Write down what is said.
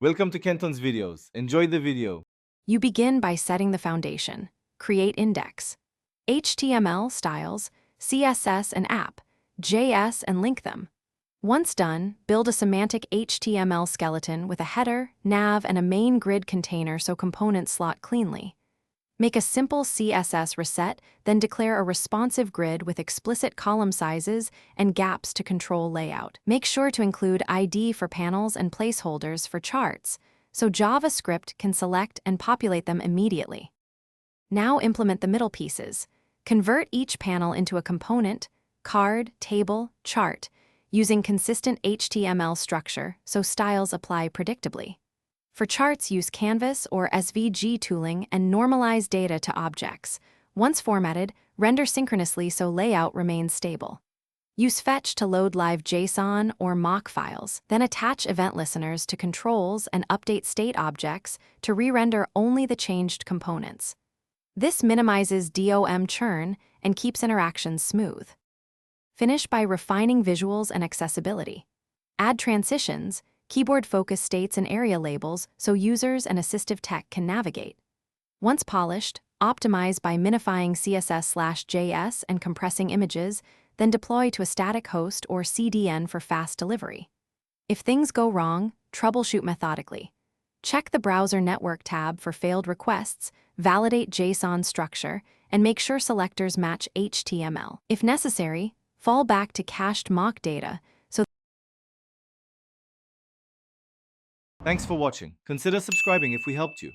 Welcome to Kenton's videos. Enjoy the video. You begin by setting the foundation. Create index, HTML styles, CSS and app, JS and link them. Once done, build a semantic HTML skeleton with a header, nav, and a main grid container so components slot cleanly. Make a simple CSS reset, then declare a responsive grid with explicit column sizes and gaps to control layout. Make sure to include ID for panels and placeholders for charts, so JavaScript can select and populate them immediately. Now implement the middle pieces. Convert each panel into a component, card, table, chart, using consistent HTML structure so styles apply predictably. For charts, use Canvas or SVG tooling and normalize data to objects. Once formatted, render synchronously so layout remains stable. Use Fetch to load live JSON or mock files, then attach event listeners to controls and update state objects to re-render only the changed components. This minimizes DOM churn and keeps interactions smooth. Finish by refining visuals and accessibility. Add transitions, keyboard focus states and area labels so users and assistive tech can navigate. Once polished, optimize by minifying CSS/JS and compressing images, then deploy to a static host or CDN for fast delivery. If things go wrong, troubleshoot methodically. Check the Browser Network tab for failed requests, validate JSON structure, and make sure selectors match HTML. If necessary, fall back to cached mock data. Thanks for watching. Consider subscribing if we helped you.